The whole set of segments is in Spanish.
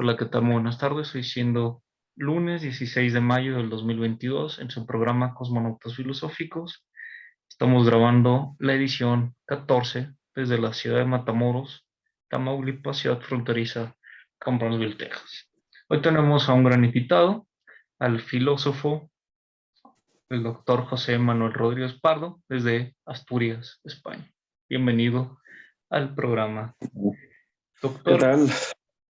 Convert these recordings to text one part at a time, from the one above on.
Hola, ¿qué tal? Muy buenas tardes. Hoy siendo lunes 16 de mayo del 2022 en su programa Cosmonautas Filosóficos. Estamos grabando la edición 14 desde la ciudad de Matamoros, Tamaulipas, ciudad fronteriza con Brownsville, Texas. Hoy tenemos a un gran invitado, al filósofo, el doctor José Manuel Rodríguez Pardo, desde Asturias, España. Bienvenido al programa. ¿Qué Doctor, tal?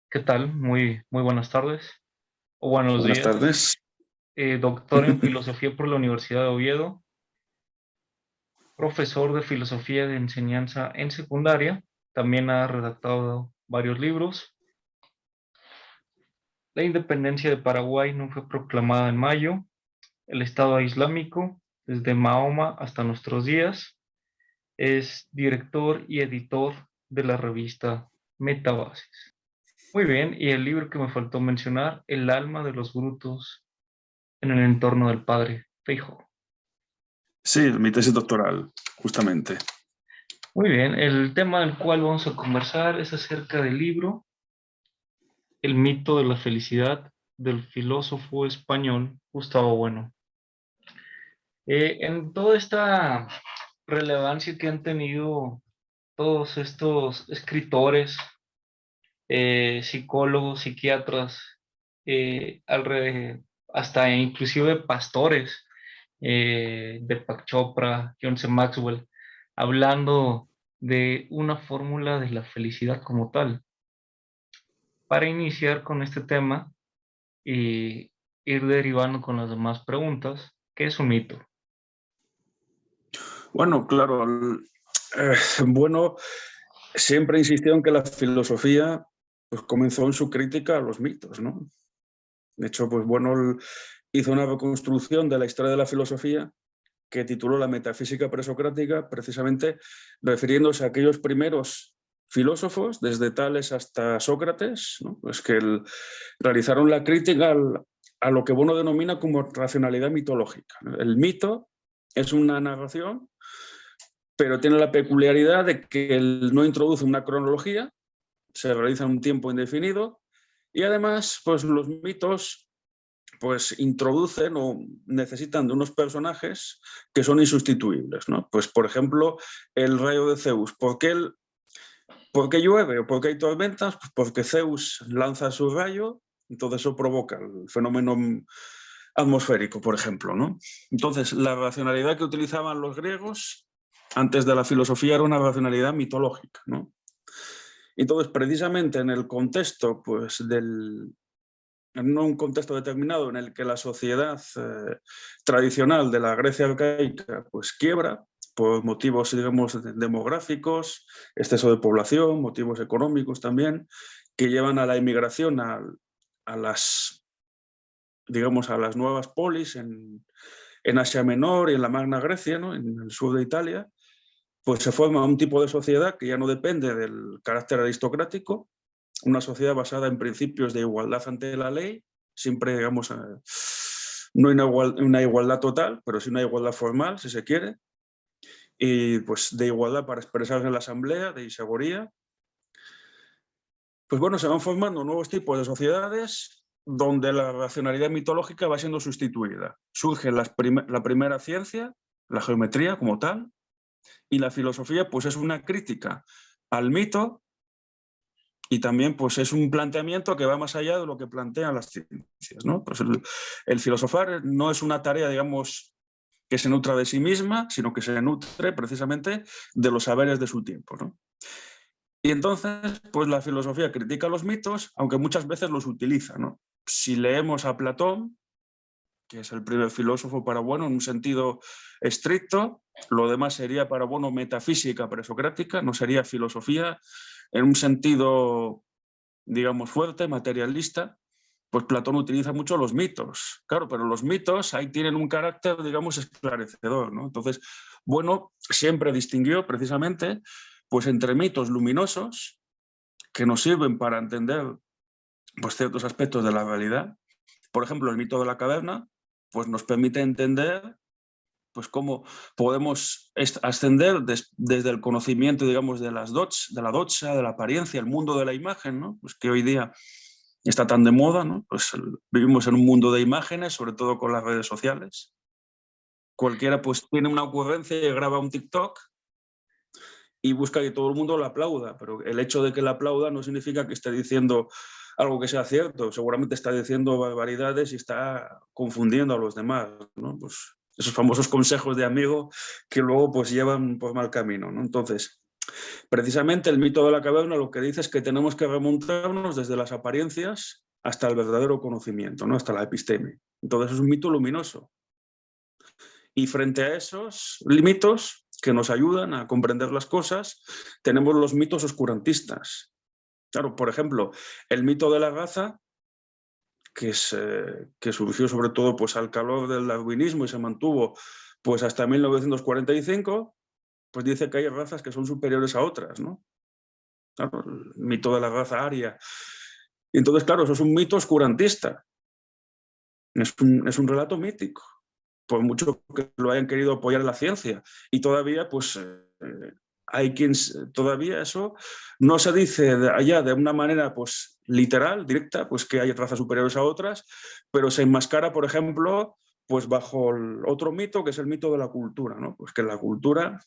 ¿qué tal? Muy buenas tardes o buenos Buenas días. tardes. Doctor en Filosofía por la Universidad de Oviedo, profesor de Filosofía de Enseñanza en secundaria, también ha redactado varios libros. La independencia de Paraguay no fue proclamada en mayo, el Estado Islámico, desde Mahoma hasta nuestros días, es director y editor de la revista Metabases. Muy bien, y el libro que me faltó mencionar, El alma de los brutos en el entorno del padre Feijóo. Sí, mi tesis doctoral, justamente. Muy bien, el tema del cual vamos a conversar es acerca del libro El mito de la felicidad del filósofo español Gustavo Bueno. En toda esta relevancia que han tenido todos estos escritores, psicólogos, psiquiatras, hasta inclusive pastores, Deepak Chopra, John C. Maxwell, hablando de una fórmula de la felicidad como tal. Para iniciar con este tema y ir derivando con las demás preguntas, ¿qué es un mito? Bueno, claro, Bueno siempre insistió en que la filosofía pues, comenzó en su crítica a los mitos, ¿no? De hecho, pues Bueno hizo una reconstrucción de la historia de la filosofía que tituló La metafísica presocrática, precisamente refiriéndose a aquellos primeros filósofos, desde Tales hasta Sócrates, ¿no? Pues que realizaron la crítica a lo que Bueno denomina como racionalidad mitológica. El mito es una narración, pero tiene la peculiaridad de que no introduce una cronología, se realiza en un tiempo indefinido y además pues los mitos pues introducen o necesitan de unos personajes que son insustituibles, ¿no? Pues por ejemplo el rayo de Zeus. ¿Por qué llueve o por qué hay tormentas? Pues porque Zeus lanza su rayo, entonces eso provoca el fenómeno atmosférico, por ejemplo, ¿no? Entonces, la racionalidad que utilizaban los griegos antes de la filosofía era una racionalidad mitológica, ¿no? Entonces, precisamente en el contexto, pues, en un contexto determinado en el que la sociedad tradicional de la Grecia arcaica pues quiebra por motivos, digamos, demográficos, exceso de población, motivos económicos también, que llevan a la inmigración a las, digamos, a las nuevas polis en Asia Menor y en la Magna Grecia, ¿no? En el sur de Italia, pues se forma un tipo de sociedad que ya no depende del carácter aristocrático, una sociedad basada en principios de igualdad ante la ley, siempre, digamos, no una igualdad total, pero sí una igualdad formal, si se quiere, y pues de igualdad para expresarse en la asamblea, de isagoría. Pues bueno, se van formando nuevos tipos de sociedades donde la racionalidad mitológica va siendo sustituida. Surge la primera ciencia, la geometría como tal, y la filosofía pues es una crítica al mito y también pues es un planteamiento que va más allá de lo que plantean las ciencias, ¿no? Pues el filosofar no es una tarea, digamos, que se nutra de sí misma, sino que se nutre precisamente de los saberes de su tiempo, ¿no? Y entonces, pues la filosofía critica los mitos, aunque muchas veces los utiliza, ¿no? Si leemos a Platón, que es el primer filósofo para Bueno en un sentido estricto, lo demás sería para Bueno metafísica presocrática, no sería filosofía en un sentido, digamos, fuerte, materialista. Pues Platón utiliza mucho los mitos, claro, pero los mitos ahí tienen un carácter, digamos, esclarecedor, ¿no? Entonces, Bueno siempre distinguió precisamente pues entre mitos luminosos que nos sirven para entender pues ciertos aspectos de la realidad. Por ejemplo, el mito de la caverna pues nos permite entender pues cómo podemos ascender desde el conocimiento, digamos, de la doxa, de la apariencia, el mundo de la imagen, ¿no? Pues que hoy día está tan de moda, ¿no? Pues vivimos en un mundo de imágenes, sobre todo con las redes sociales. Cualquiera pues tiene una ocurrencia y graba un TikTok y busca que todo el mundo lo aplauda, pero el hecho de que lo aplauda no significa que esté diciendo algo que sea cierto, seguramente está diciendo barbaridades y está confundiendo a los demás, ¿no? Pues esos famosos consejos de amigo que luego pues llevan por mal camino, ¿no? Entonces, precisamente el mito de la caverna lo que dice es que tenemos que remontarnos desde las apariencias hasta el verdadero conocimiento, ¿no? Hasta la episteme. Entonces es un mito luminoso. Y frente a esos mitos que nos ayudan a comprender las cosas, tenemos los mitos oscurantistas. Claro, por ejemplo, el mito de la raza, que surgió sobre todo pues, al calor del darwinismo y se mantuvo pues, hasta 1945, pues dice que hay razas que son superiores a otras, ¿no? Claro, el mito de la raza aria. Y entonces, claro, eso es un mito oscurantista. Es un relato mítico, por mucho que lo hayan querido apoyar en la ciencia. Y todavía, pues, hay quien todavía eso no se dice allá de una manera pues, literal, directa, pues que hay razas superiores a otras, pero se enmascara, por ejemplo, pues bajo el otro mito, que es el mito de la cultura, ¿no? Pues que la cultura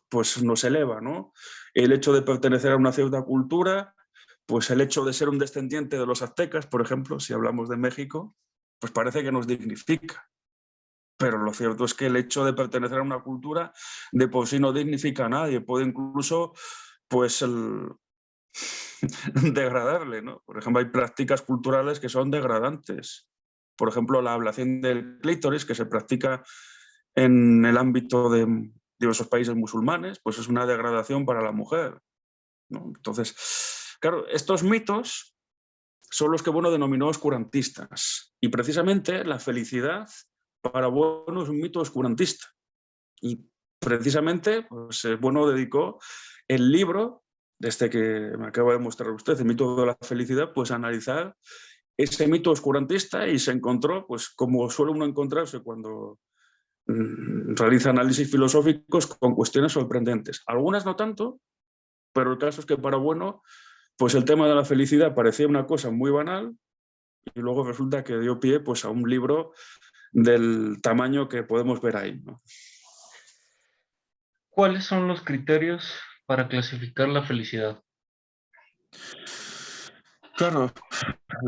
pues, nos eleva, ¿no? El hecho de pertenecer a una cierta cultura, pues el hecho de ser un descendiente de los aztecas, por ejemplo, si hablamos de México, pues parece que nos dignifica. Pero lo cierto es que el hecho de pertenecer a una cultura de por sí no dignifica a nadie, puede incluso pues, degradarle, ¿no? Por ejemplo, hay prácticas culturales que son degradantes. Por ejemplo, la ablación del clítoris, que se practica en el ámbito de diversos países musulmanes, pues es una degradación para la mujer, ¿no? Entonces, claro, estos mitos son los que Bono denominó oscurantistas. Y precisamente la felicidad para Bono es un mito oscurantista. Y precisamente pues, Bono dedicó el libro, desde que me acaba de mostrar usted, el mito de la felicidad, pues a analizar ese mito oscurantista y se encontró, pues como suele uno encontrarse cuando realiza análisis filosóficos con cuestiones sorprendentes. Algunas no tanto, pero el caso es que para Bono, pues el tema de la felicidad parecía una cosa muy banal y luego resulta que dio pie pues, a un libro del tamaño que podemos ver ahí, ¿no? ¿Cuáles son los criterios para clasificar la felicidad? Claro,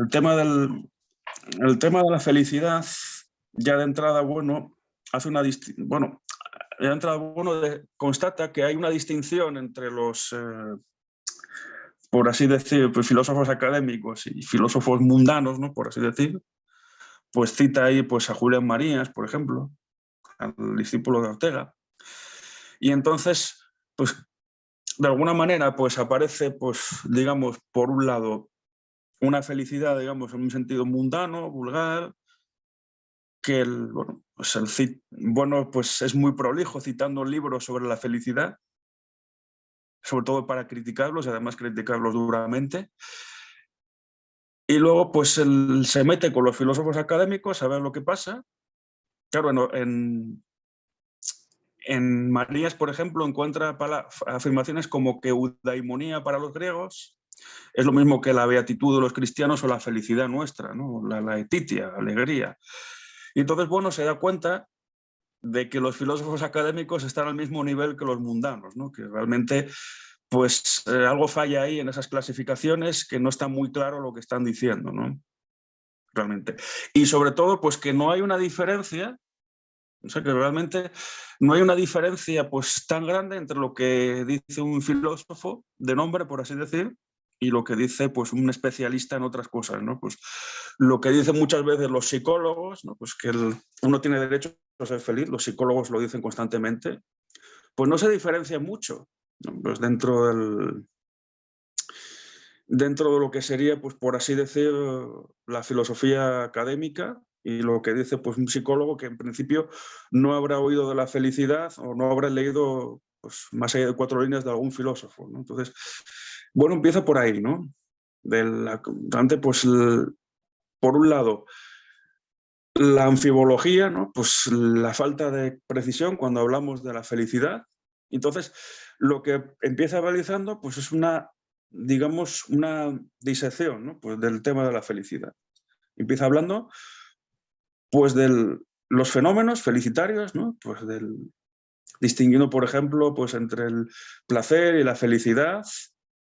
el tema, el tema de la felicidad, ya de entrada, bueno, hace una bueno, ya de entrada, bueno, constata que hay una distinción entre los, por así decir, pues, filósofos académicos y filósofos mundanos, ¿no? Por así decir. Pues cita ahí pues, a Julián Marías, por ejemplo, al discípulo de Ortega. Y entonces, pues, de alguna manera, pues aparece, pues, digamos, por un lado, una felicidad, digamos, en un sentido mundano, vulgar, que bueno, pues es muy prolijo citando libros sobre la felicidad, sobre todo para criticarlos y además criticarlos duramente. Y luego, pues, se mete con los filósofos académicos a ver lo que pasa. Claro, en Marías, por ejemplo, encuentra afirmaciones como que eudaimonía para los griegos es lo mismo que la beatitud de los cristianos o la felicidad nuestra, ¿no? La etitia, la alegría. Y entonces, bueno, se da cuenta de que los filósofos académicos están al mismo nivel que los mundanos, ¿no? Que realmente pues algo falla ahí en esas clasificaciones, que no está muy claro lo que están diciendo, ¿no? Realmente. Y sobre todo, pues que no hay una diferencia, o sea, que realmente no hay una diferencia pues tan grande entre lo que dice un filósofo de nombre, por así decir, y lo que dice pues un especialista en otras cosas, ¿no? Pues lo que dicen muchas veces los psicólogos, ¿no? Pues que uno tiene derecho a ser feliz, los psicólogos lo dicen constantemente, pues no se diferencia mucho, ¿no? Pues dentro de lo que sería, pues por así decir, la filosofía académica y lo que dice pues un psicólogo que en principio no habrá oído de la felicidad o no habrá leído pues, más allá de 4 líneas de algún filósofo, ¿no? Entonces, bueno, empieza por ahí, ¿no? Pues, por un lado, la anfibología, ¿no? Pues la falta de precisión cuando hablamos de la felicidad. Entonces, lo que empieza realizando pues, es una digamos, una disección, ¿no? Pues del tema de la felicidad. Empieza hablando pues de los fenómenos felicitarios, ¿no? Pues distinguiendo, por ejemplo, pues entre el placer y la felicidad,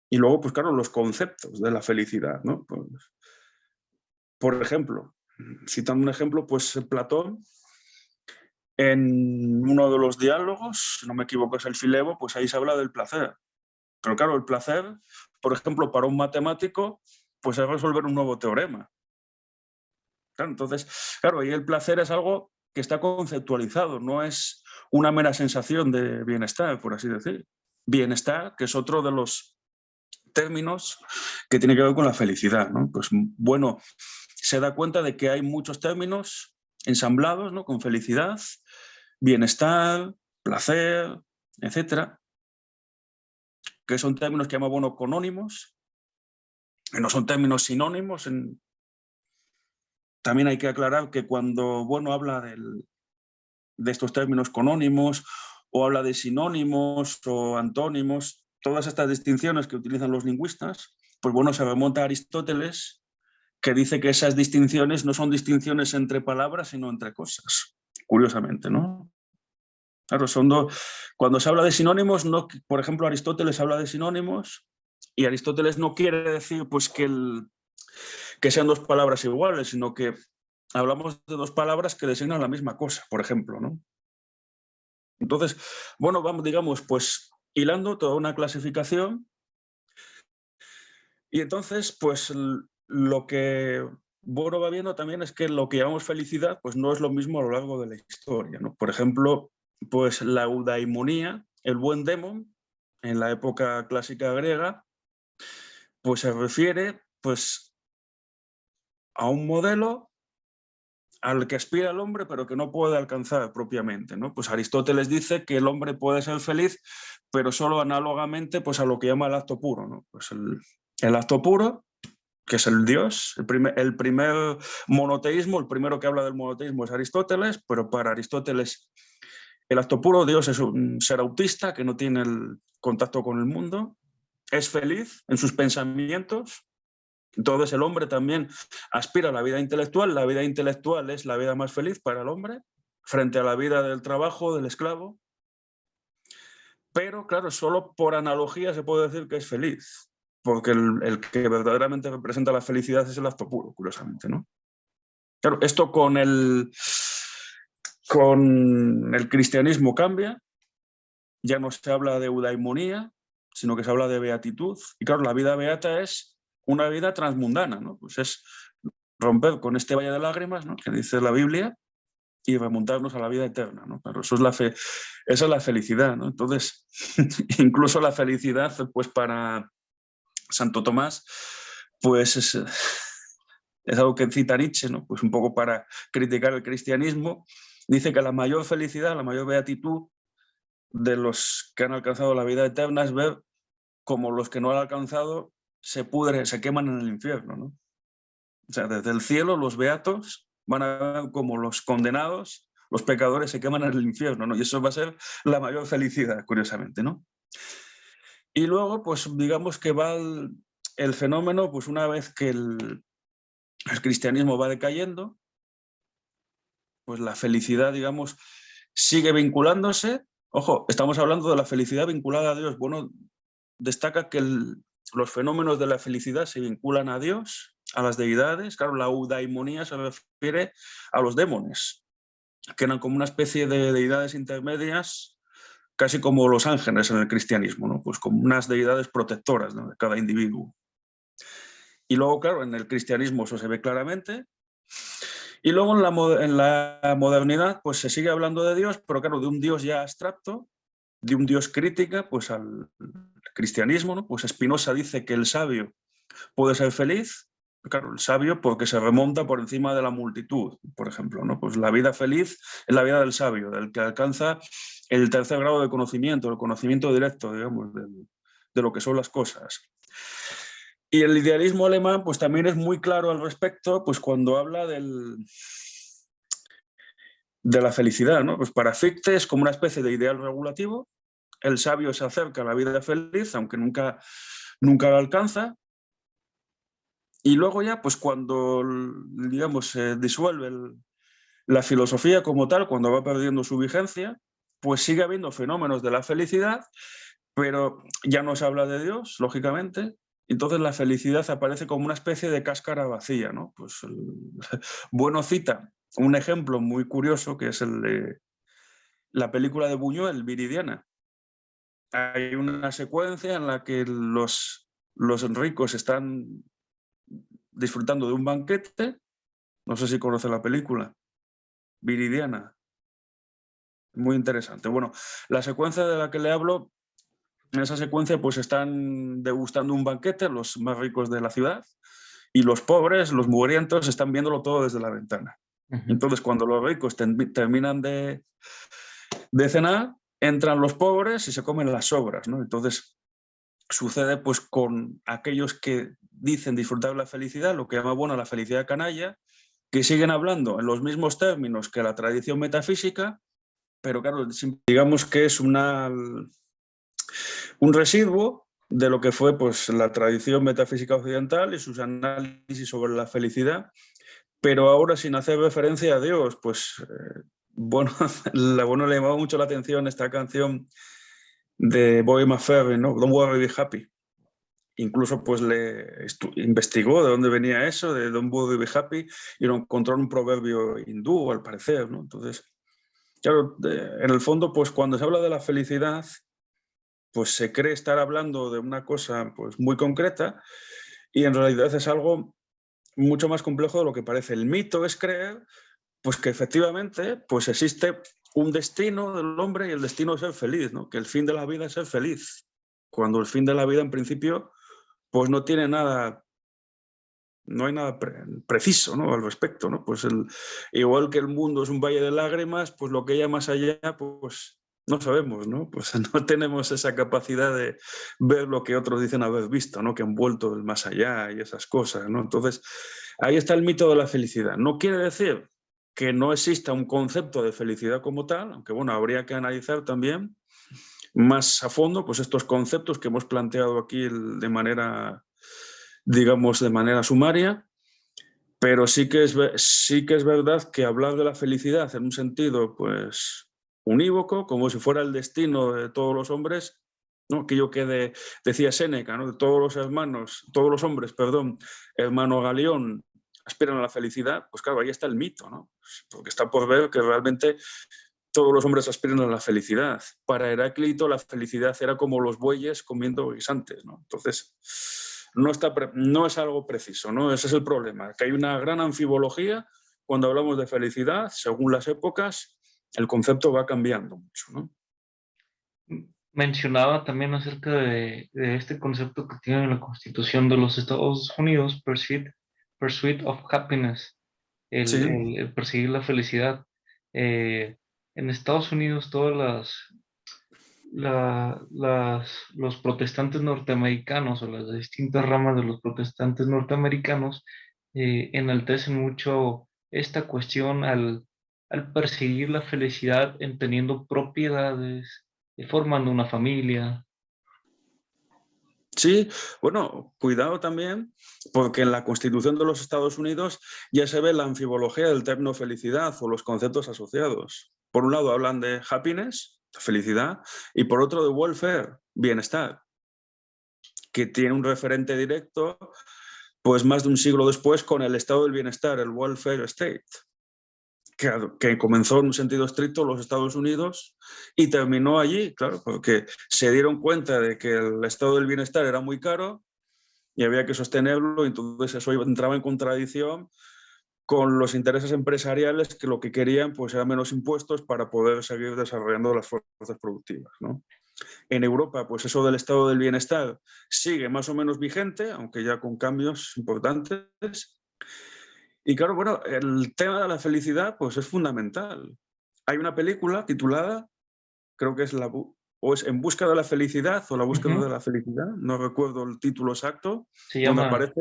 y luego, pues claro, los conceptos de la felicidad, ¿no? Pues, por ejemplo, citando un ejemplo, pues Platón, en uno de los diálogos, si no me equivoco es el Filebo, pues ahí se habla del placer. Pero claro, el placer, por ejemplo, para un matemático, pues es resolver un nuevo teorema. Claro, entonces, claro, ahí el placer es algo que está conceptualizado, no es una mera sensación de bienestar, por así decir. Bienestar, que es otro de los términos que tiene que ver con la felicidad, ¿no? Pues bueno, se da cuenta de que hay muchos términos ensamblados, ¿no? Con felicidad, bienestar, placer, etcétera, que son términos que llama Bono conónimos, que no son términos sinónimos. También hay que aclarar que cuando Bono habla de estos términos conónimos o habla de sinónimos o antónimos, todas estas distinciones que utilizan los lingüistas, pues bueno, se remonta a Aristóteles, que dice que esas distinciones no son distinciones entre palabras, sino entre cosas, curiosamente, ¿no? Claro, cuando se habla de sinónimos, no, por ejemplo, Aristóteles habla de sinónimos y Aristóteles no quiere decir pues, que sean dos palabras iguales, sino que hablamos de dos palabras que designan la misma cosa, por ejemplo, ¿no? Entonces, bueno, vamos, digamos, pues hilando toda una clasificación y entonces, pues lo que Boro va viendo también es que lo que llamamos felicidad, pues no es lo mismo a lo largo de la historia, ¿no? Por ejemplo, pues la eudaimonía, el buen demon, en la época clásica griega, pues se refiere pues a un modelo al que aspira el hombre, pero que no puede alcanzar propiamente, ¿no? Pues Aristóteles dice que el hombre puede ser feliz, pero solo análogamente pues, a lo que llama el acto puro, ¿no? Pues el acto puro, que es el Dios, el primer monoteísmo, el primero que habla del monoteísmo es Aristóteles, pero para Aristóteles el acto puro, Dios es un ser autista que no tiene el contacto con el mundo, es feliz en sus pensamientos. Entonces el hombre también aspira a la vida intelectual es la vida más feliz para el hombre, frente a la vida del trabajo, del esclavo, pero claro, solo por analogía se puede decir que es feliz, porque el que verdaderamente representa la felicidad es el acto puro, curiosamente, ¿no? Claro, esto con el cristianismo cambia, ya no se habla de eudaimonía, sino que se habla de beatitud, y claro, la vida beata es una vida transmundana, ¿no? Pues es romper con este valle de lágrimas, ¿no? Que dice la Biblia, y remontarnos a la vida eterna, ¿no? Pero eso es esa es la felicidad, ¿no? Entonces, incluso la felicidad, pues para Santo Tomás, pues es algo que cita Nietzsche, ¿no? Pues un poco para criticar el cristianismo, dice que la mayor felicidad, la mayor beatitud de los que han alcanzado la vida eterna es ver cómo los que no han alcanzado se pudren, se queman en el infierno, ¿no? O sea, desde el cielo los beatos van a ver como los condenados, los pecadores se queman en el infierno, ¿no? Y eso va a ser la mayor felicidad, curiosamente, ¿no? Y luego, pues digamos que va el fenómeno, pues una vez que el cristianismo va decayendo, pues la felicidad, digamos, sigue vinculándose. Ojo, estamos hablando de la felicidad vinculada a Dios. Bueno, destaca que los fenómenos de la felicidad se vinculan a Dios, a las deidades. Claro, la eudaimonía se refiere a los demones, que eran como una especie de deidades intermedias, casi como los ángeles en el cristianismo, ¿no? Pues como unas deidades protectoras, ¿no? De cada individuo. Y luego, claro, en el cristianismo eso se ve claramente. Y luego en la modernidad pues se sigue hablando de Dios, pero claro, de un Dios ya abstracto, de un Dios crítica pues al cristianismo, ¿no? Pues Spinoza dice que el sabio puede ser feliz, claro, el sabio porque se remonta por encima de la multitud, por ejemplo, ¿no? Pues la vida feliz es la vida del sabio, del que alcanza el tercer grado de conocimiento, el conocimiento directo, digamos, de lo que son las cosas. Y el idealismo alemán pues también es muy claro al respecto, pues cuando habla de la felicidad, ¿no? Pues para Fichte es como una especie de ideal regulativo, el sabio se acerca a la vida feliz, aunque nunca nunca la alcanza. Y luego ya, pues cuando, digamos, se disuelve la filosofía como tal, cuando va perdiendo su vigencia, pues sigue habiendo fenómenos de la felicidad, pero ya no se habla de Dios, lógicamente. Entonces la felicidad aparece como una especie de cáscara vacía, ¿no? Pues Bueno cita un ejemplo muy curioso, que es el de la película de Buñuel, Viridiana. Hay una secuencia en la que los ricos están disfrutando de un banquete. No sé si conoce la película, Viridiana. Muy interesante. Bueno, la secuencia de la que le hablo, en esa secuencia pues están degustando un banquete los más ricos de la ciudad y los pobres, los mugrientos, están viéndolo todo desde la ventana. Entonces, cuando los ricos terminan de cenar, entran los pobres y se comen las sobras, ¿no? Entonces, sucede pues con aquellos que dicen disfrutar de la felicidad, lo que llama bueno la felicidad canalla, que siguen hablando en los mismos términos que la tradición metafísica, pero claro, digamos que es un residuo de lo que fue pues, la tradición metafísica occidental y sus análisis sobre la felicidad, pero ahora sin hacer referencia a Dios, pues bueno, le llamaba mucho la atención esta canción de Bobby McFerrin, ¿no? Don't worry, be happy. Incluso pues investigó de dónde venía eso, de Don't worry, be happy, y lo encontró en un proverbio hindú, al parecer, ¿no? Entonces, claro, en el fondo, pues cuando se habla de la felicidad, pues se cree estar hablando de una cosa pues muy concreta y en realidad es algo mucho más complejo de lo que parece. El mito es creer pues que efectivamente pues existe un destino del hombre y el destino es ser feliz, ¿no? Que el fin de la vida es ser feliz, cuando el fin de la vida en principio pues no tiene nada, no hay nada preciso, ¿no? Al respecto, ¿no? Pues igual que el mundo es un valle de lágrimas, pues lo que haya más allá, pues no sabemos, ¿no? Pues no tenemos esa capacidad de ver lo que otros dicen haber visto, ¿no? Que han vuelto del más allá y esas cosas, ¿no? Entonces, ahí está el mito de la felicidad. No quiere decir que no exista un concepto de felicidad como tal, aunque bueno, habría que analizar también más a fondo pues estos conceptos que hemos planteado aquí de manera, digamos, de manera sumaria, pero sí que es verdad que hablar de la felicidad en un sentido pues unívoco, como si fuera el destino de todos los hombres, ¿no? Aquello que decía Séneca, ¿no? De todos los hombres, perdón, hermano Galión, aspiran a la felicidad, pues claro, ahí está el mito, ¿no? Porque está por ver que realmente todos los hombres aspiran a la felicidad. Para Heráclito la felicidad era como los bueyes comiendo guisantes, ¿no? Entonces, no es algo preciso, ¿no? Ese es el problema, que hay una gran anfibología cuando hablamos de felicidad, según las épocas, el concepto va cambiando mucho, ¿no? Mencionaba también acerca de este concepto que tiene la Constitución de los Estados Unidos, Pursuit of Happiness, Sí, el perseguir la felicidad. Eh, en Estados Unidos, todas los protestantes norteamericanos o las distintas ramas de los protestantes norteamericanos enaltecen mucho esta cuestión al perseguir la felicidad en teniendo propiedades, formando una familia. sí, bueno, cuidado también, porque en la Constitución de los Estados Unidos ya se ve la anfibología del término felicidad o los conceptos asociados. Por un lado hablan de happiness, felicidad, y por otro de welfare, bienestar, que tiene un referente directo, pues más de un siglo después, con el estado del bienestar, el welfare state, que comenzó en un sentido estricto en los Estados Unidos y terminó allí, claro, porque se dieron cuenta de que el estado del bienestar era muy caro y había que sostenerlo, y entonces eso entraba en contradicción con los intereses empresariales, que lo que querían pues era menos impuestos para poder seguir desarrollando las fuerzas productivas, ¿no? En Europa, pues eso del estado del bienestar sigue más o menos vigente, aunque ya con cambios importantes. Y claro, bueno, el tema de la felicidad pues es fundamental. Hay una película titulada, creo que es o es En busca de la felicidad o La búsqueda de Ujú. la felicidad, no recuerdo el título exacto, Se donde llama, aparece,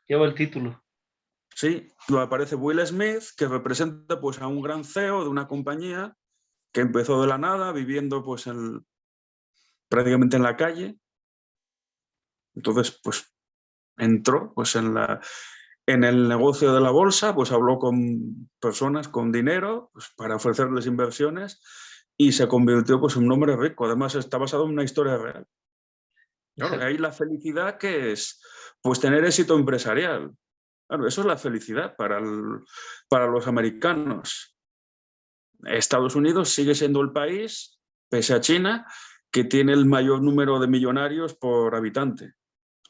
lleva el título. sí, donde aparece Will Smith, que representa pues a un gran CEO de una compañía que empezó de la nada, viviendo pues prácticamente en la calle, Entonces, pues entró pues, en el negocio de la bolsa, pues habló con personas con dinero pues, para ofrecerles inversiones y se convirtió pues, en un hombre rico. Además, está basado en una historia real. Claro, ahí la felicidad que es pues tener éxito empresarial. Claro, eso es la felicidad para los americanos. Estados Unidos sigue siendo el país, pese a China, que tiene el mayor número de millonarios por habitante.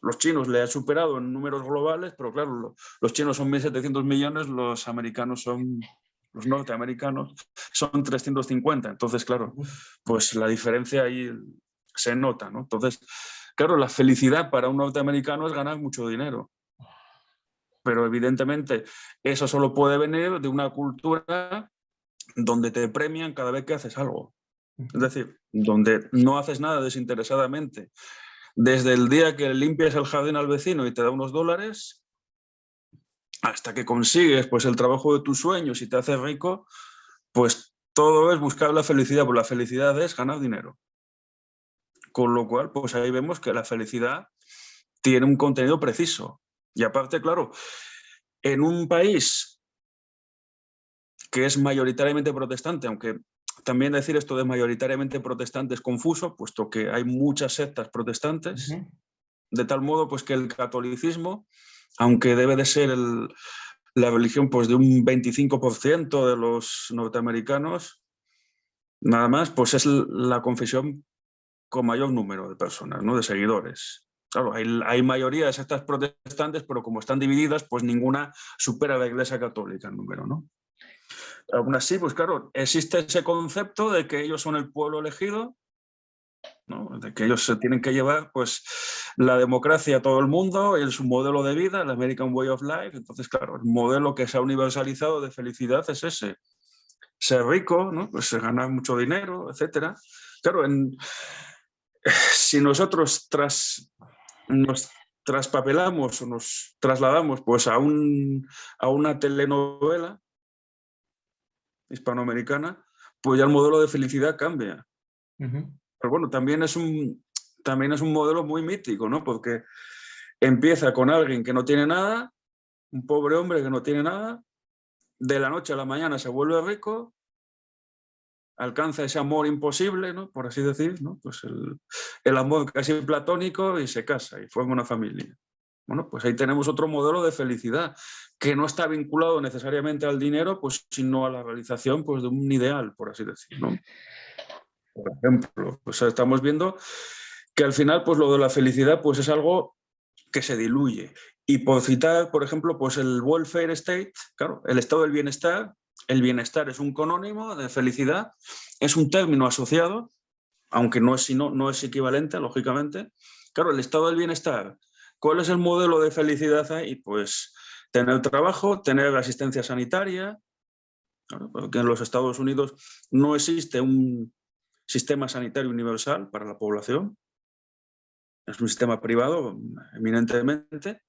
Los chinos le han superado en números globales, pero claro, los chinos son 1.700 millones, los americanos son, los norteamericanos son 350. Entonces, claro, pues la diferencia ahí se nota, ¿no? Entonces, claro, la felicidad para un norteamericano es ganar mucho dinero. Pero evidentemente eso solo puede venir de una cultura donde te premian cada vez que haces algo. Es decir, donde no haces nada desinteresadamente. Desde el día que limpias el jardín al vecino y te da unos dólares, hasta que consigues pues, el trabajo de tus sueños y te haces rico, pues todo es buscar la felicidad, pues la felicidad es ganar dinero. Con lo cual, pues ahí vemos que la felicidad tiene un contenido preciso. Y aparte, claro, en un país que es mayoritariamente protestante, aunque también decir esto de mayoritariamente protestante es confuso, puesto que hay muchas sectas protestantes, de tal modo pues, que el catolicismo, aunque debe de ser la religión pues, de un 25% de los norteamericanos, nada más, pues es la confesión con mayor número de personas, ¿no? De seguidores. Claro, hay mayoría de sectas protestantes, pero como están divididas, pues ninguna supera a la Iglesia Católica en número, ¿no? Aún así, pues claro, existe ese concepto de que ellos son el pueblo elegido, ¿no? De que ellos se tienen que llevar pues, la democracia a todo el mundo, es su modelo de vida, el American Way of Life. Entonces, claro, el modelo que se ha universalizado de felicidad es ese, ser rico, ¿no? Pues ganar mucho dinero, etcétera. Claro, si nosotros nos traspapelamos o nos trasladamos pues, a una telenovela hispanoamericana, pues ya el modelo de felicidad cambia. Pero bueno, también es un modelo muy mítico, ¿no? Porque empieza con alguien que no tiene nada, un pobre hombre que no tiene nada, de la noche a la mañana se vuelve rico, alcanza ese amor imposible, ¿no? Por así decir, ¿no? Pues el amor casi platónico y se casa y forma una familia. Bueno, pues ahí tenemos otro modelo de felicidad que no está vinculado necesariamente al dinero, pues, sino a la realización pues, de un ideal, por así decir, ¿no? Por ejemplo, pues estamos viendo que al final pues, lo de la felicidad pues, es algo que se diluye. Y por citar, por ejemplo, pues el welfare state, claro, el estado del bienestar, el bienestar es un conónimo de felicidad, es un término asociado, aunque no es equivalente, lógicamente. Claro, el estado del bienestar, ¿cuál es el modelo de felicidad ahí? Pues tener trabajo, tener asistencia sanitaria, claro, porque en los Estados Unidos no existe un sistema sanitario universal para la población, es un sistema privado eminentemente,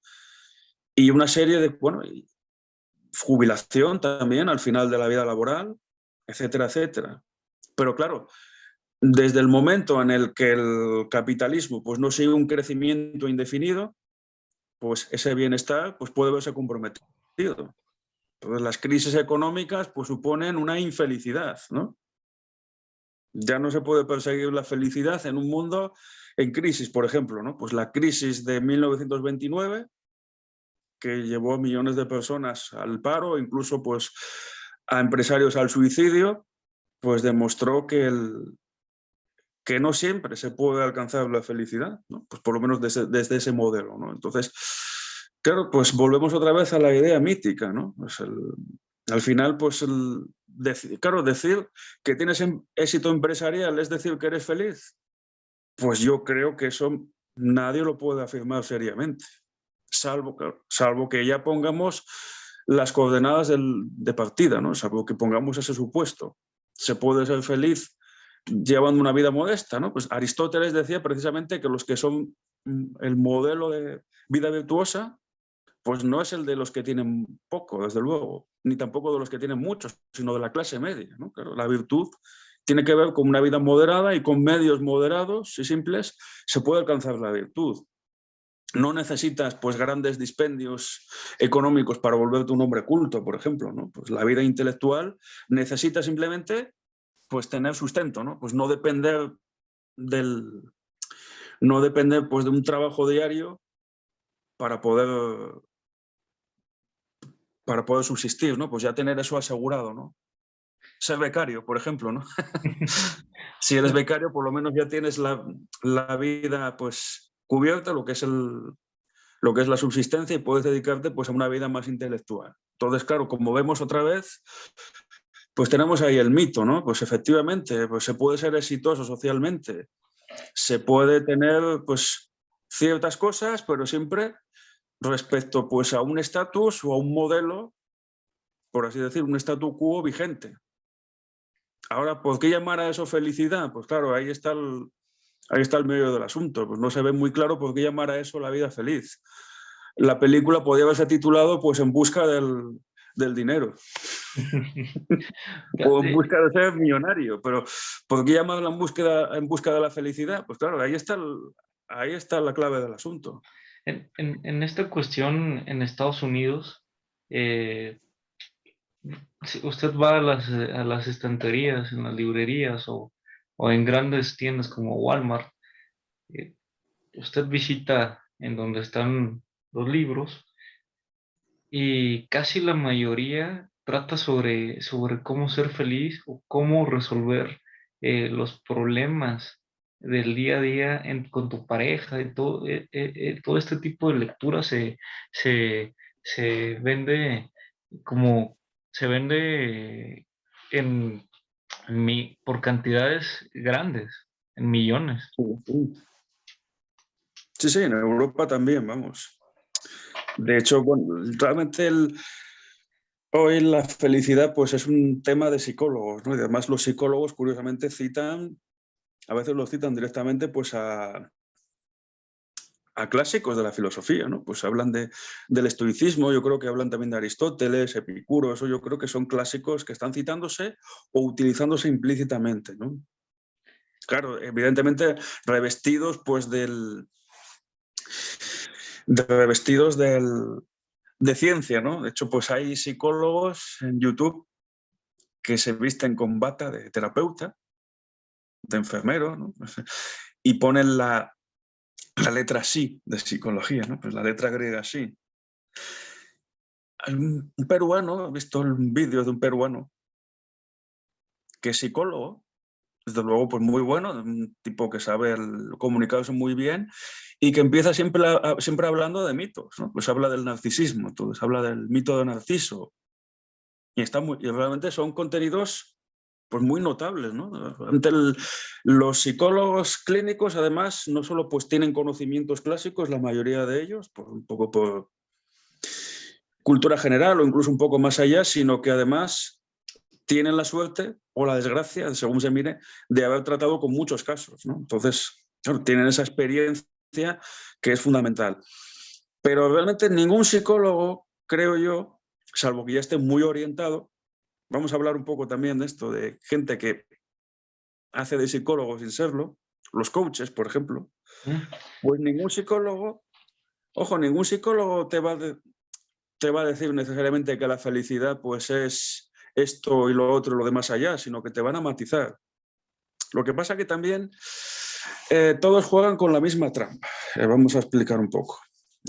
y una serie de, bueno, jubilación también al final de la vida laboral, etcétera, etcétera. Pero claro, desde el momento en el que el capitalismo pues, no sigue un crecimiento indefinido, pues ese bienestar pues, puede verse comprometido. Entonces, las crisis económicas pues, suponen una infelicidad, ¿no? Ya no se puede perseguir la felicidad en un mundo en crisis, por ejemplo, ¿no? Pues la crisis de 1929, que llevó a millones de personas al paro, incluso pues, a empresarios al suicidio, pues demostró que no siempre se puede alcanzar la felicidad, ¿no? Pues por lo menos desde ese modelo, ¿no? Entonces, claro, pues volvemos otra vez a la idea mítica, ¿no? Pues al final, pues, claro, decir que tienes éxito empresarial es decir que eres feliz, pues yo creo que eso nadie lo puede afirmar seriamente, salvo que ya pongamos las coordenadas de partida, ¿no? Salvo que pongamos ese supuesto. Se puede ser feliz llevando una vida modesta, ¿no? Pues Aristóteles decía precisamente que los que son el modelo de vida virtuosa, pues no es el de los que tienen poco, desde luego, ni tampoco de los que tienen mucho, sino de la clase media, ¿no? Claro, la virtud tiene que ver con una vida moderada y con medios moderados y simples se puede alcanzar la virtud. no necesitas pues grandes dispendios económicos para volverte un hombre culto, por ejemplo, ¿no? Pues la vida intelectual necesita simplemente pues tener sustento, ¿no? Pues no depender pues de un trabajo diario para poder subsistir, ¿no? Pues ya tener eso asegurado, ¿no? Ser becario, por ejemplo, ¿no? Si eres becario, por lo menos ya tienes la vida pues cubierta, lo que es la subsistencia, y puedes dedicarte pues a una vida más intelectual. Entonces, claro, como vemos otra vez, pues tenemos ahí el mito, ¿no? Pues efectivamente, pues se puede ser exitoso socialmente, se puede tener pues ciertas cosas, pero siempre respecto pues a un estatus o a un modelo, por así decir, un statu quo vigente. Ahora, ¿por qué llamar a eso felicidad? Pues claro, ahí está el medio del asunto. Pues no se ve muy claro por qué llamar a eso la vida feliz. La película podría haberse titulado pues En busca del dinero o En busca de ser millonario, pero ¿por qué llamarla en busca de la felicidad? Pues claro, ahí está la clave del asunto. En esta cuestión en Estados Unidos, eh, si usted va a las estanterías, en las librerías o en grandes tiendas como Walmart, eh, usted visita en donde están los libros y casi la mayoría trata sobre cómo ser feliz o cómo resolver los problemas del día a día con tu pareja y todo, todo este tipo de lectura se, se vende como se vende en, por cantidades grandes, en millones. Sí, sí, en Europa también, vamos. De hecho, bueno, realmente hoy la felicidad pues es un tema de psicólogos, ¿no? Y además los psicólogos, curiosamente, a veces los citan directamente pues a clásicos de la filosofía, ¿no? Pues hablan del estoicismo, yo creo que hablan también de Aristóteles, Epicuro, eso yo creo que son clásicos que están citándose o utilizándose implícitamente, ¿no? Claro, evidentemente revestidos pues de ciencia, ¿no? De hecho, pues hay psicólogos en YouTube que se visten con bata de terapeuta, de enfermero, ¿no? Y ponen la letra sí de psicología, ¿no? Pues la letra griega sí. Hay un peruano, he visto un vídeo de un peruano que es psicólogo, desde luego pues muy bueno, un tipo que sabe comunicarse muy bien y que empieza siempre hablando de mitos, ¿no? Pues habla del narcisismo, entonces habla del mito de Narciso y realmente son contenidos pues muy notables, ¿no? Los psicólogos clínicos, además, no solo pues tienen conocimientos clásicos, la mayoría de ellos, un poco por cultura general o incluso un poco más allá, sino que además tienen la suerte o la desgracia, según se mire, de haber tratado con muchos casos, ¿no? Entonces, claro, tienen esa experiencia que es fundamental. Pero realmente ningún psicólogo, creo yo, salvo que ya esté muy orientado, vamos a hablar un poco también de esto, de gente que hace de psicólogo sin serlo, los coaches, por ejemplo, pues ningún psicólogo te va a decir necesariamente que la felicidad pues es esto y lo otro y lo de más allá, sino que te van a matizar. Lo que pasa que también todos juegan con la misma trampa. Vamos a explicar un poco.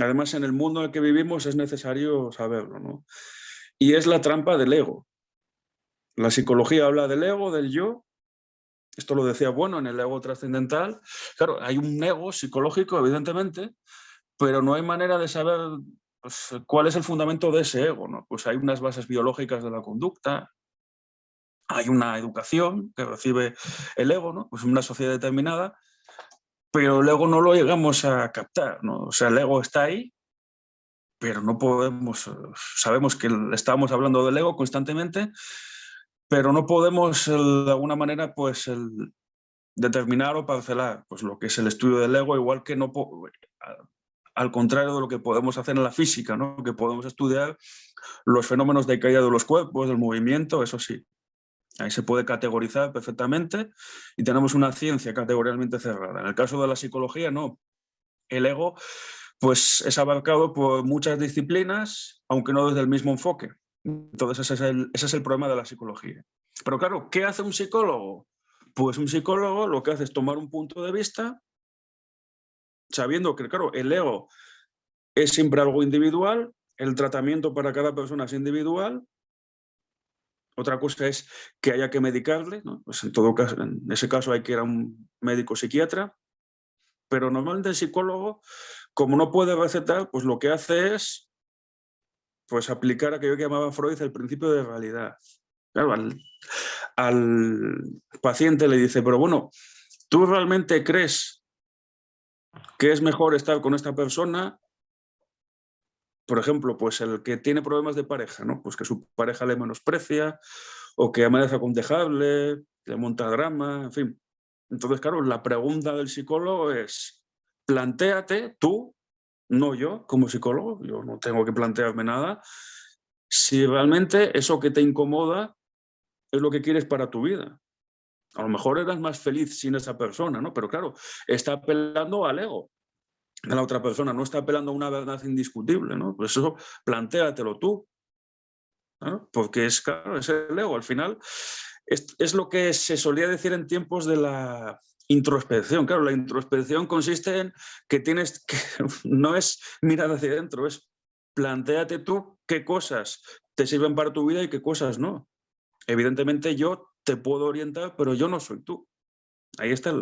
Además, en el mundo en el que vivimos es necesario saberlo, ¿no? Y es la trampa del ego. La psicología habla del ego, del yo. Esto lo decía Bueno en el ego trascendental. Claro, hay un ego psicológico, evidentemente, pero no hay manera de saber pues, cuál es el fundamento de ese ego, ¿no? Pues hay unas bases biológicas de la conducta, hay una educación que recibe el ego, ¿no? Pues una sociedad determinada, pero el ego no lo llegamos a captar, ¿no? O sea, el ego está ahí, pero no podemos, sabemos que estábamos hablando del ego constantemente, pero no podemos de alguna manera pues determinar o parcelar pues lo que es el estudio del ego, igual que no al contrario de lo que podemos hacer en la física, ¿no? Que podemos estudiar los fenómenos de caída de los cuerpos, del movimiento, eso sí. Ahí se puede categorizar perfectamente y tenemos una ciencia categorialmente cerrada. En el caso de la psicología, no. El ego pues es abarcado por muchas disciplinas, aunque no desde el mismo enfoque. Entonces ese es el problema de la psicología. Pero claro, ¿qué hace un psicólogo? Pues un psicólogo lo que hace es tomar un punto de vista, sabiendo que, claro, el ego es siempre algo individual, el tratamiento para cada persona es individual. Otra cosa es que haya que medicarle, ¿no? Pues en todo caso, en ese caso hay que ir a un médico psiquiatra, pero normalmente el psicólogo, como no puede recetar, pues lo que hace es pues aplicar aquello que llamaba Freud el principio de realidad. Claro, al paciente le dice, pero bueno, ¿tú realmente crees que es mejor estar con esta persona? Por ejemplo, pues el que tiene problemas de pareja, ¿no? Pues que su pareja le menosprecia o que amenaza con dejarle, le monta drama, en fin. Entonces, claro, la pregunta del psicólogo es, plantéate tú, no yo como psicólogo, yo no tengo que plantearme nada, si realmente eso que te incomoda es lo que quieres para tu vida. A lo mejor eras más feliz sin esa persona, ¿no? Pero claro, está apelando al ego de la otra persona, no está apelando a una verdad indiscutible, ¿no? Por eso plantéatelo tú, ¿no? Porque es, claro, es el ego. Al final es lo que se solía decir en tiempos de la introspección. Claro, la introspección consiste en que tienes que, no es mirar hacia adentro, es plantéate tú qué cosas te sirven para tu vida y qué cosas no. Evidentemente yo te puedo orientar, pero yo no soy tú. Ahí está.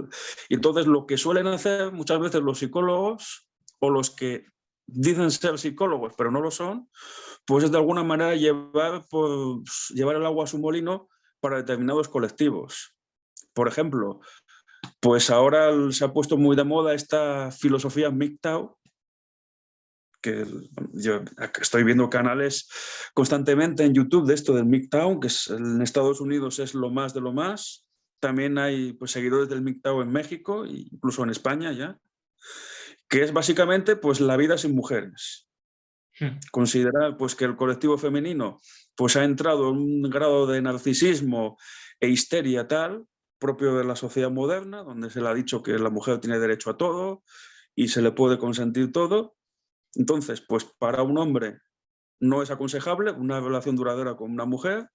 Y entonces lo que suelen hacer muchas veces los psicólogos o los que dicen ser psicólogos, pero no lo son, pues es de alguna manera llevar el agua a su molino para determinados colectivos. Por ejemplo, pues ahora se ha puesto muy de moda esta filosofía MGTOW, que yo estoy viendo canales constantemente en YouTube de esto del MGTOW, que en Estados Unidos es lo más de lo más. También hay pues, seguidores del MGTOW en México, incluso en España ya, que es básicamente pues, la vida sin mujeres. Considerar pues, que el colectivo femenino pues, ha entrado en un grado de narcisismo e histeria tal, propio de la sociedad moderna, donde se le ha dicho que la mujer tiene derecho a todo y se le puede consentir todo. Entonces, pues para un hombre no es aconsejable una relación duradera con una mujer.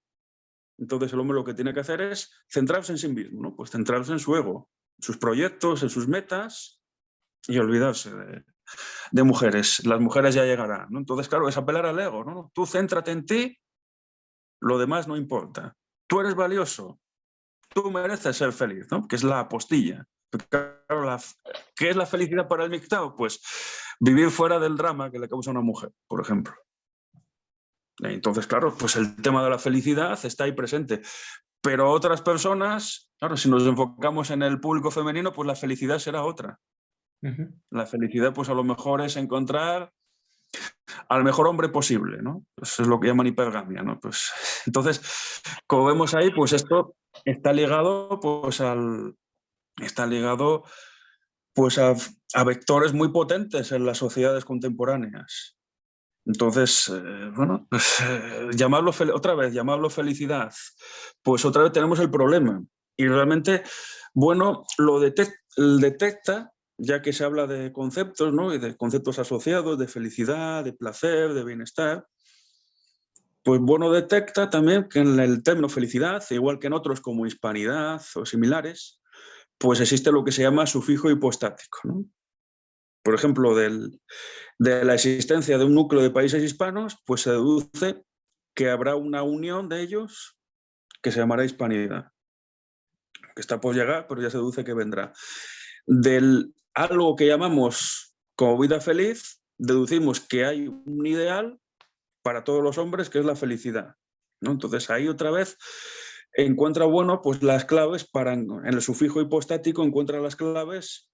Entonces el hombre lo que tiene que hacer es centrarse en sí mismo, ¿no? Pues centrarse en su ego, en sus proyectos, en sus metas y olvidarse de mujeres. Las mujeres ya llegarán, ¿no? Entonces, claro, es apelar al ego, ¿no? Tú céntrate en ti, lo demás no importa. Tú eres valioso, tú mereces ser feliz, ¿no? Que es la apostilla. Claro, ¿qué es la felicidad para el MGTOW? Pues vivir fuera del drama que le causa a una mujer, por ejemplo. Entonces, claro, pues el tema de la felicidad está ahí presente. Pero otras personas, claro, si nos enfocamos en el público femenino, pues la felicidad será otra. La felicidad, pues a lo mejor es encontrar al mejor hombre posible, ¿no? Eso es lo que llaman hipergamia, ¿no? Pues, entonces, como vemos ahí, pues esto está ligado, pues está ligado, pues a vectores muy potentes en las sociedades contemporáneas. Entonces, bueno, pues, llamarlo felicidad, pues otra vez tenemos el problema. Y realmente, bueno, detecta, ya que se habla de conceptos, ¿no? Y de conceptos asociados, de felicidad, de placer, de bienestar, pues bueno, detecta también que en el término felicidad, igual que en otros como hispanidad o similares, pues existe lo que se llama sufijo hipostático, ¿no? Por ejemplo, de la existencia de un núcleo de países hispanos, pues se deduce que habrá una unión de ellos que se llamará hispanidad, que está por llegar, pero ya se deduce que vendrá. Del algo que llamamos como vida feliz, deducimos que hay un ideal para todos los hombres que es la felicidad, ¿no? Entonces ahí otra vez encuentra, bueno, pues las claves en el sufijo hipostático encuentra las claves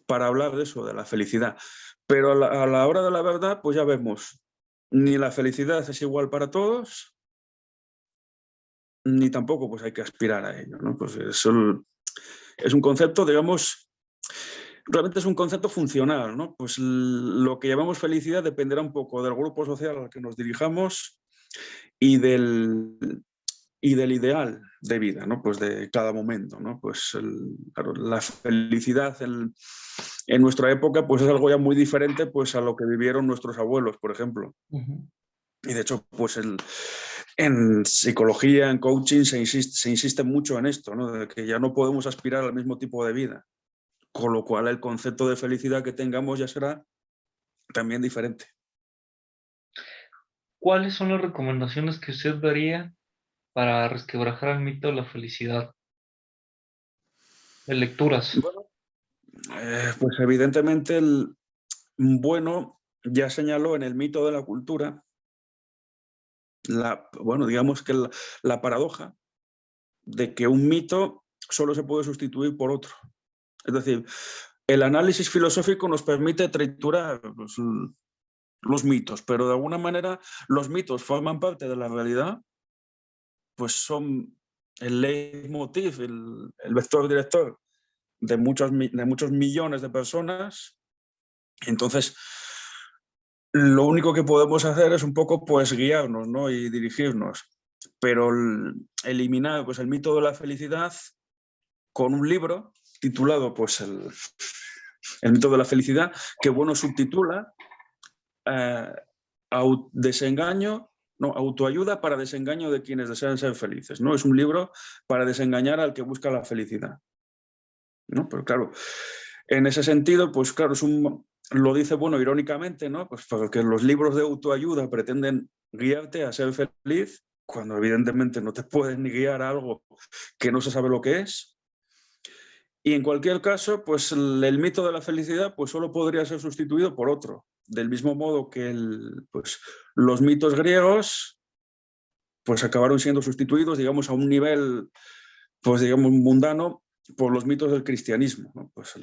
para hablar de eso, de la felicidad. Pero a la hora de la verdad, pues ya vemos, ni la felicidad es igual para todos, ni tampoco pues hay que aspirar a ello, ¿no? Pues es un concepto, digamos, realmente es un concepto funcional, ¿no? Pues lo que llamamos felicidad dependerá un poco del grupo social al que nos dirijamos y del ideal de vida, ¿no? Pues de cada momento, ¿no? Pues claro, la felicidad en nuestra época pues es algo ya muy diferente pues a lo que vivieron nuestros abuelos, por ejemplo. Y de hecho, pues en psicología, en coaching, se insiste mucho en esto, ¿no? De que ya no podemos aspirar al mismo tipo de vida, con lo cual el concepto de felicidad que tengamos ya será también diferente. ¿Cuáles son las recomendaciones que usted daría para resquebrajar el mito de la felicidad? De lecturas. Bueno, pues evidentemente el bueno ya señaló en el mito de la cultura, bueno, digamos que la paradoja de que un mito solo se puede sustituir por otro. Es decir, el análisis filosófico nos permite triturar pues, los mitos, pero de alguna manera los mitos forman parte de la realidad, pues son el leitmotiv, el vector director de muchos millones de personas. Entonces, lo único que podemos hacer es un poco pues guiarnos, ¿no? Y dirigirnos, pero eliminar pues, el mito de la felicidad con un libro titulado pues el mito de la felicidad, que bueno subtitula eh, desengaño, no, autoayuda para desengaño de quienes desean ser felices, ¿no? Es un libro para desengañar al que busca la felicidad, ¿no? Pero claro, en ese sentido, pues claro, lo dice, bueno, irónicamente, ¿no? Pues porque los libros de autoayuda pretenden guiarte a ser feliz, cuando evidentemente no te pueden ni guiar a algo que no se sabe lo que es. Y en cualquier caso, pues el mito de la felicidad pues solo podría ser sustituido por otro. Del mismo modo que pues, los mitos griegos pues acabaron siendo sustituidos, digamos, a un nivel, pues digamos, mundano por los mitos del cristianismo, ¿no? Pues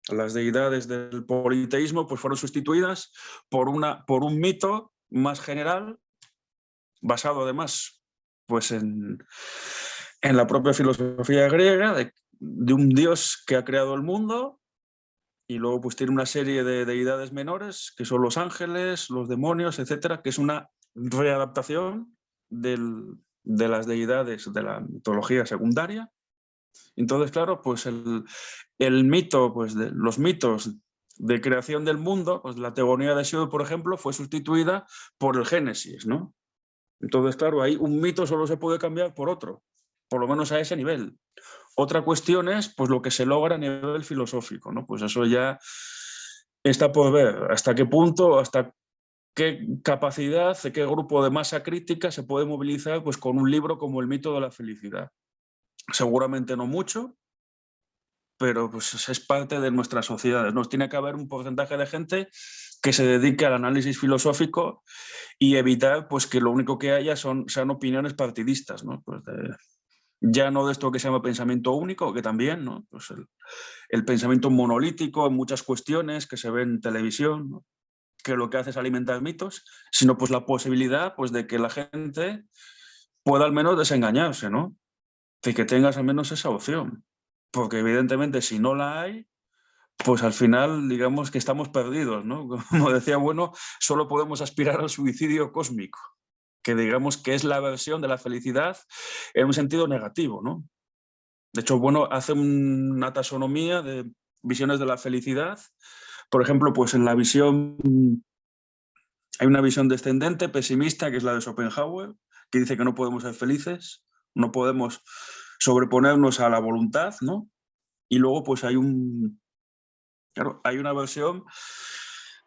las deidades del politeísmo pues fueron sustituidas por un mito más general, basado además pues en la propia filosofía griega, de un dios que ha creado el mundo, y luego pues tiene una serie de deidades menores, que son los ángeles, los demonios, etcétera, que es una readaptación de las deidades de la mitología secundaria. Entonces, claro, pues el mito, pues los mitos de creación del mundo, pues la teogonía de Hesíodo, por ejemplo, fue sustituida por el Génesis, ¿no? Entonces, claro, ahí un mito solo se puede cambiar por otro, por lo menos a ese nivel. Otra cuestión es pues, lo que se logra a nivel filosófico, ¿no? Pues eso ya está por ver hasta qué punto, hasta qué capacidad, qué grupo de masa crítica se puede movilizar pues, con un libro como El mito de la felicidad. Seguramente no mucho, pero pues, es parte de nuestras sociedades. Nos tiene que haber un porcentaje de gente que se dedique al análisis filosófico y evitar pues, que lo único que haya sean opiniones partidistas, ¿no? Pues ya no de esto que se llama pensamiento único, que también, ¿no? Pues el pensamiento monolítico en muchas cuestiones que se ven en televisión, ¿no? Que lo que hace es alimentar mitos, sino pues la posibilidad pues, de que la gente pueda al menos desengañarse, ¿no? De que tengas al menos esa opción. Porque evidentemente si no la hay, pues al final digamos que estamos perdidos, ¿no? Como decía Bueno, solo podemos aspirar al suicidio cósmico, que digamos que es la versión de la felicidad en un sentido negativo, ¿no? De hecho, Bueno hace una taxonomía de visiones de la felicidad. Por ejemplo, pues en la visión, hay una visión descendente, pesimista, que es la de Schopenhauer, que dice que no podemos ser felices, no podemos sobreponernos a la voluntad, ¿no? Y luego, pues claro, hay una versión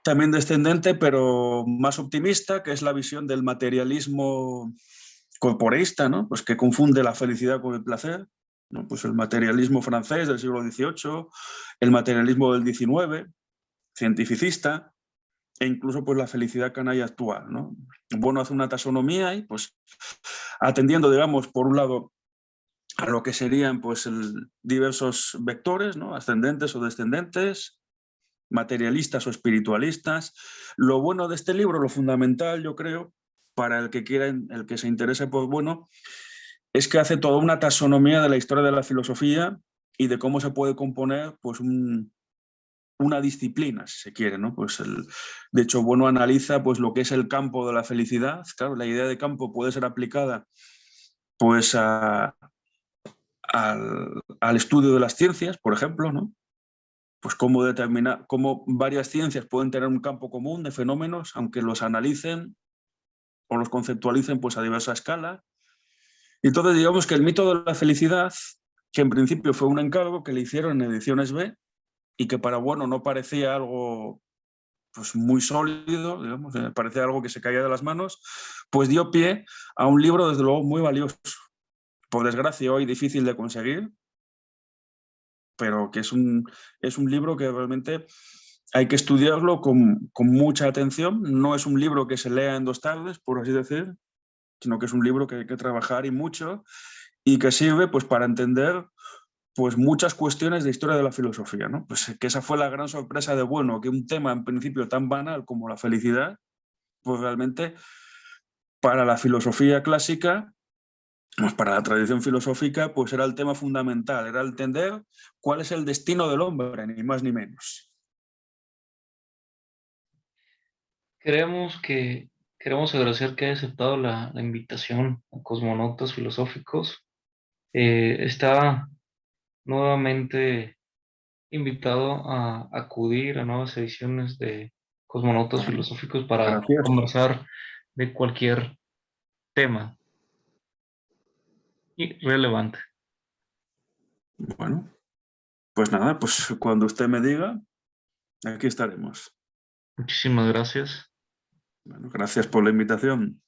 también descendente, pero más optimista, que es la visión del materialismo corporeísta, ¿no? Pues que confunde la felicidad con el placer, ¿no? Pues el materialismo francés del siglo XVIII, el materialismo del XIX, cientificista, e incluso pues la felicidad canalla actual, ¿no? Bueno hace una taxonomía y pues atendiendo, digamos, por un lado a lo que serían pues diversos vectores, ¿no? Ascendentes o descendentes, materialistas o espiritualistas. Lo bueno de este libro, lo fundamental, yo creo, para el que quiera, el que se interese por Bueno, es que hace toda una taxonomía de la historia de la filosofía y de cómo se puede componer pues una disciplina, si se quiere, ¿no? Pues de hecho, Bueno analiza pues lo que es el campo de la felicidad. Claro, la idea de campo puede ser aplicada pues al estudio de las ciencias, por ejemplo, ¿no? pues cómo varias ciencias pueden tener un campo común de fenómenos, aunque los analicen o los conceptualicen pues a diversa escala. Y entonces digamos que el mito de la felicidad, que en principio fue un encargo que le hicieron en Ediciones B y que para bueno no parecía algo pues muy sólido, digamos, parecía algo que se caía de las manos, pues dio pie a un libro desde luego muy valioso. Por desgracia hoy difícil de conseguir, pero que es un libro que realmente hay que estudiarlo con mucha atención. No es un libro que se lea en 2 tardes, por así decir, sino que es un libro que hay que trabajar y mucho y que sirve pues, para entender pues, muchas cuestiones de historia de la filosofía, ¿no? Pues que esa fue la gran sorpresa de bueno, que un tema en principio tan banal como la felicidad, pues realmente para la filosofía clásica, pues para la tradición filosófica, pues era el tema fundamental, era entender cuál es el destino del hombre, ni más ni menos. Queremos agradecer que haya aceptado la invitación a Cosmonautas Filosóficos. Está nuevamente invitado a acudir a nuevas ediciones de Cosmonautas Vale, Filosóficos para gracias. conversar de cualquier tema relevante. Bueno, pues nada, pues cuando usted me diga, aquí estaremos. Muchísimas gracias. Bueno, gracias por la invitación.